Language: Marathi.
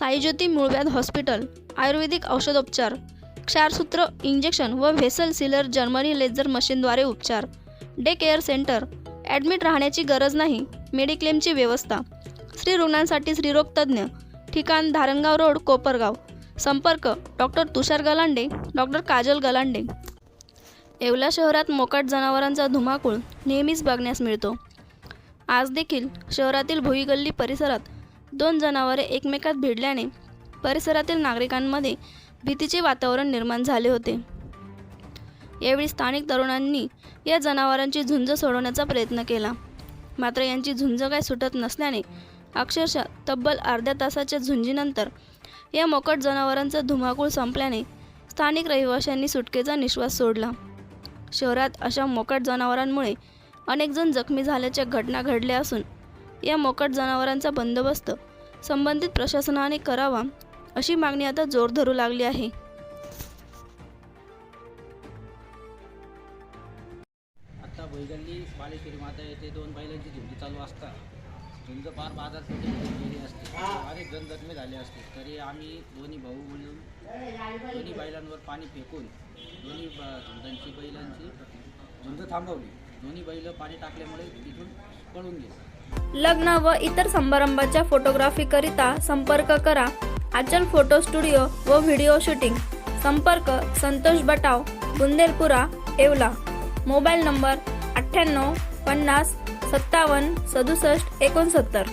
साईज्योती मूळव्याध हॉस्पिटल, आयुर्वेदिक औषधोपचार, क्षारसूत्र इंजेक्शन व व्हेसल सीलर जर्मनी लेझर मशीनद्वारे उपचार, डे केअर सेंटर, ॲडमिट राहण्याची गरज नाही, मेडिक्लेमची व्यवस्था, स्त्री रुग्णांसाठी स्त्रीरोग तज्ज्ञ, ठिकाण धारणगाव रोड, कोपरगाव, संपर्क डॉक्टर तुषार गलांडे, डॉक्टर काजल गलांडे। येवला शहरात मोकाट जनावरांचा धुमाकूळ नेहमीच बघण्यास मिळतो। आज देखील शहरातील भुईगल्ली परिसरात 2 जनावरे एकमेकात भिडल्याने परिसरातील नागरिकांमध्ये भीतीचे वातावरण निर्माण झाले होते। यावेळी स्थानिक तरुणांनी या जनावरांची झुंज सोडवण्याचा प्रयत्न केला, मात्र यांची झुंज काय सुटत नसल्याने अक्षरशः तब्बल अर्ध्या तासाच्या झुंजीनंतर या मोकाट जनावरांचा धुमाकूळ संपल्याने स्थानिक रहिवाशांनी सुटकेचा निश्वास सोडला। शहरात अशा मोकाट जनावरांमुळे अनेक जण जखमी झाल्याच्या घटना घडल्या असून या मोकाट जनावरांचा बंदोबस्त संबंधित प्रशासनाने करावा अशी मागणी आता जोर धरू लागली आहे। आता भुईगल्ली बालेश्वरी माता येथे 2 बैलांची झुंज चालू असतात। झुंज पार बाजारपेठेत गेली असते, अनेक जण जखमी झाले असते, तरी आम्ही दोन्ही भाऊ मिळून दोन्ही बैलांवर पाणी फेकून दोन्ही बैलांची झुंज थांबवली। दोन्ही बैल पाणी टाकल्यामुळे तिथून पळून गेले। लग्न व इतर समारंभाच्या फोटोग्राफीकरिता संपर्क करा आचल फोटो स्टुडिओ व व्हिडिओ शूटिंग। संपर्क संतोष बटाव, बुंदेलपुरा, येवला। Mobile number 98 50 57 67 69।